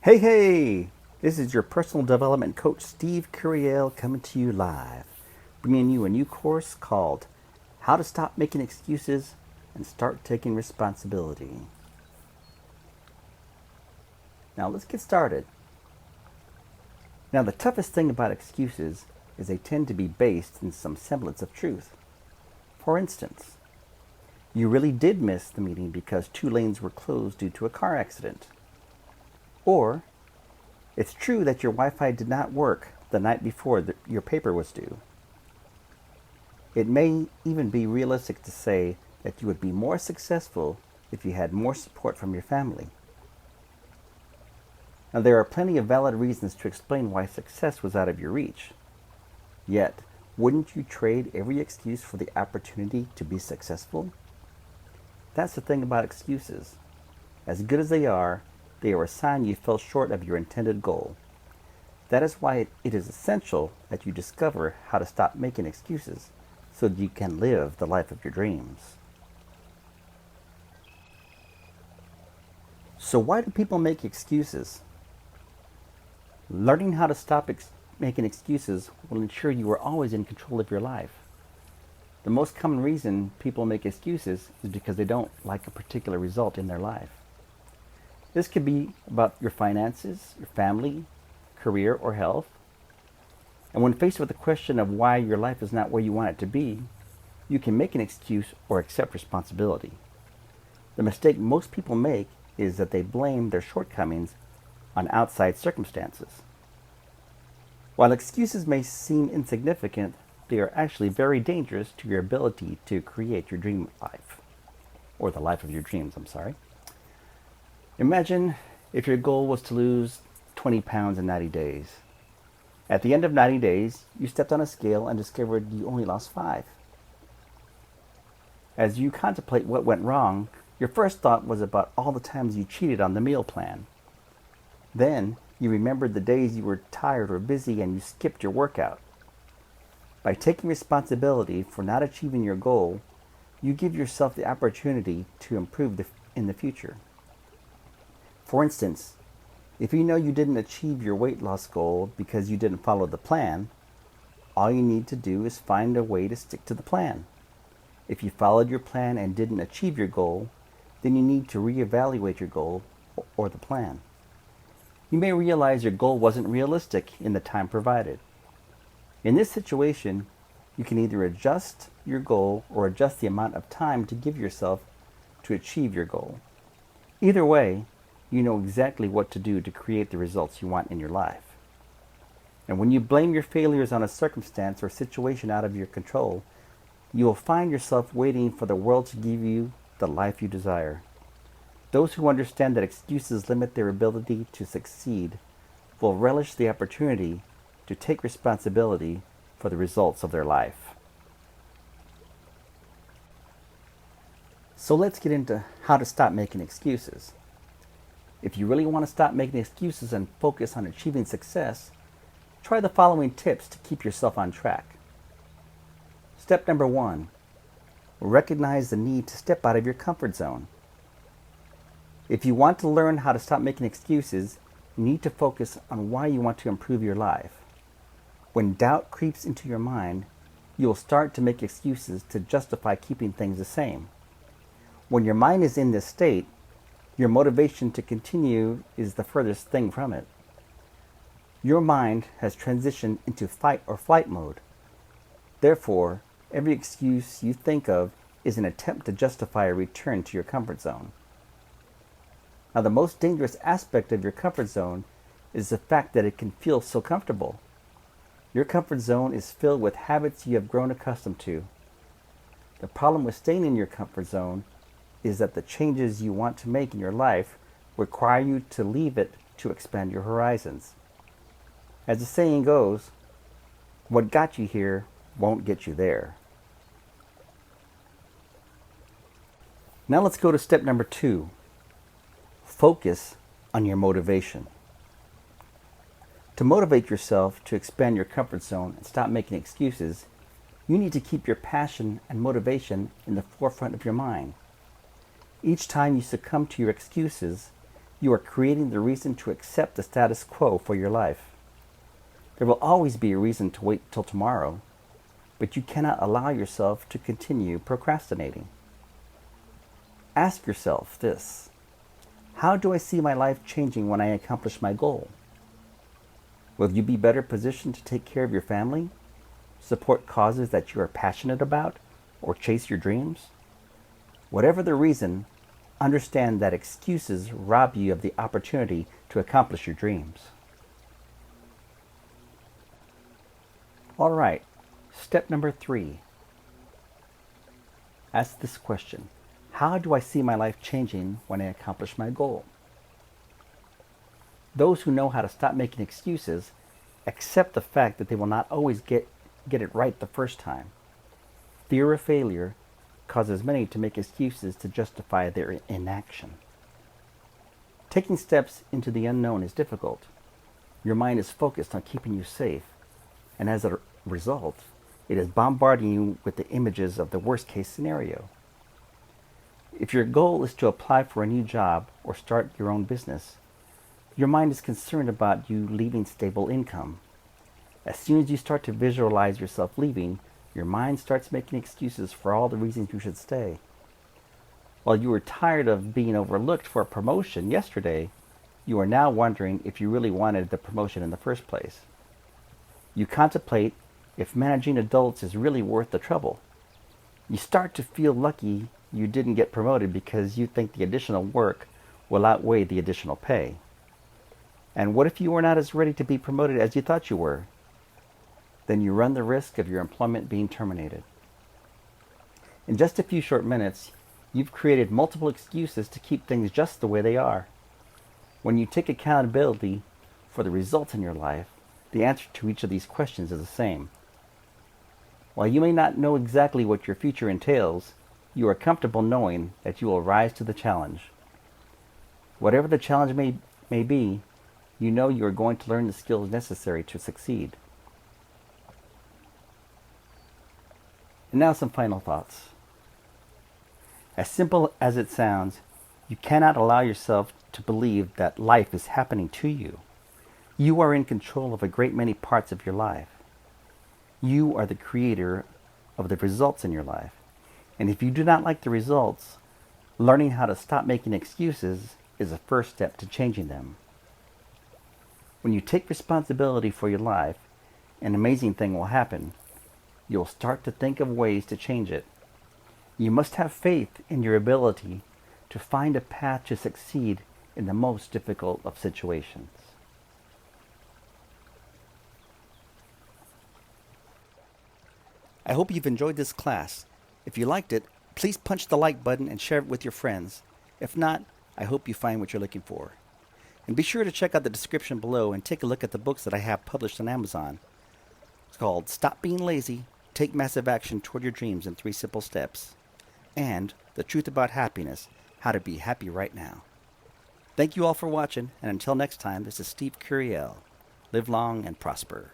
Hey, this is your personal development coach, Steve Curiel, coming to you live, bringing you a new course called How to Stop Making Excuses and Start Taking Responsibility. Now let's get started. Now the toughest thing about excuses is they tend to be based in some semblance of truth. For instance, you really did miss the meeting because 2 lanes were closed due to a car accident. Or, it's true that your Wi-Fi did not work the night before your paper was due. It may even be realistic to say that you would be more successful if you had more support from your family. Now, there are plenty of valid reasons to explain why success was out of your reach. Yet, wouldn't you trade every excuse for the opportunity to be successful? That's the thing about excuses. As good as they are a sign you fell short of your intended goal. That is why it is essential that you discover how to stop making excuses so that you can live the life of your dreams. So why do people make excuses? Learning how to stop making excuses will ensure you are always in control of your life. The most common reason people make excuses is because they don't like a particular result in their life. This could be about your finances, your family, career, or health. And when faced with the question of why your life is not where you want it to be, you can make an excuse or accept responsibility. The mistake most people make is that they blame their shortcomings on outside circumstances. While excuses may seem insignificant, they are actually very dangerous to your ability to create your dream life, or the life of your dreams, Imagine if your goal was to lose 20 pounds in 90 days. At the end of 90 days, you stepped on a scale and discovered you only lost 5. As you contemplate what went wrong, your first thought was about all the times you cheated on the meal plan. Then, you remembered the days you were tired or busy and you skipped your workout. By taking responsibility for not achieving your goal, you give yourself the opportunity to improve in the future. For instance, if you know you didn't achieve your weight loss goal because you didn't follow the plan, all you need to do is find a way to stick to the plan. If you followed your plan and didn't achieve your goal, then you need to reevaluate your goal or the plan. You may realize your goal wasn't realistic in the time provided. In this situation, you can either adjust your goal or adjust the amount of time to give yourself to achieve your goal. Either way, you know exactly what to do to create the results you want in your life. And when you blame your failures on a circumstance or situation out of your control, you will find yourself waiting for the world to give you the life you desire. Those who understand that excuses limit their ability to succeed will relish the opportunity to take responsibility for the results of their life. So let's get into how to stop making excuses. If you really want to stop making excuses and focus on achieving success, try the following tips to keep yourself on track. Step number 1, recognize the need to step out of your comfort zone. If you want to learn how to stop making excuses, you need to focus on why you want to improve your life. When doubt creeps into your mind, you will start to make excuses to justify keeping things the same. When your mind is in this state, your motivation to continue is the furthest thing from it. Your mind has transitioned into fight or flight mode. Therefore, every excuse you think of is an attempt to justify a return to your comfort zone. Now, the most dangerous aspect of your comfort zone is the fact that it can feel so comfortable. Your comfort zone is filled with habits you have grown accustomed to. The problem with staying in your comfort zone is that the changes you want to make in your life require you to leave it to expand your horizons. As the saying goes, what got you here won't get you there. Now let's go to step number 2. Focus on your motivation. To motivate yourself to expand your comfort zone and stop making excuses, you need to keep your passion and motivation in the forefront of your mind. Each time you succumb to your excuses, You are creating the reason to accept the status quo for your life. There will always be a reason to wait till tomorrow, but you cannot allow yourself to continue procrastinating. Ask yourself this: how do I see my life changing when I accomplish my goal? Will you be better positioned to take care of your family, support causes that you are passionate about, or chase your dreams? Whatever the reason, understand that excuses rob you of the opportunity to accomplish your dreams. All right, step number 3. Ask this question: how do I see my life changing when I accomplish my goal? Those who know how to stop making excuses accept the fact that they will not always get it right the first time. Fear of failure causes many to make excuses to justify their inaction. Taking steps into the unknown is difficult. Your mind is focused on keeping you safe, and as a result, it is bombarding you with the images of the worst case scenario. If your goal is to apply for a new job or start your own business, your mind is concerned about you leaving stable income. As soon as you start to visualize yourself leaving, your mind starts making excuses for all the reasons you should stay. While you were tired of being overlooked for a promotion yesterday, you are now wondering if you really wanted the promotion in the first place. You contemplate if managing adults is really worth the trouble. You start to feel lucky you didn't get promoted because you think the additional work will outweigh the additional pay. And what if you were not as ready to be promoted as you thought you were? Then you run the risk of your employment being terminated. In just a few short minutes, you've created multiple excuses to keep things just the way they are. When you take accountability for the results in your life, the answer to each of these questions is the same. While you may not know exactly what your future entails, you are comfortable knowing that you will rise to the challenge. Whatever the challenge may be, you know you are going to learn the skills necessary to succeed. And now some final thoughts. As simple as it sounds, you cannot allow yourself to believe that life is happening to you. You are in control of a great many parts of your life. You are the creator of the results in your life. And if you do not like the results, learning how to stop making excuses is a first step to changing them. When you take responsibility for your life, an amazing thing will happen. You'll start to think of ways to change it. You must have faith in your ability to find a path to succeed in the most difficult of situations. I hope you've enjoyed this class. If you liked it, please punch the like button and share it with your friends. If not, I hope you find what you're looking for. And be sure to check out the description below and take a look at the books that I have published on Amazon. It's called Stop Being Lazy, Take Massive Action Toward Your Dreams in 3 Simple Steps, and The Truth About Happiness, How to Be Happy Right Now. Thank you all for watching, and until next time, this is Steve Curiel. Live long and prosper.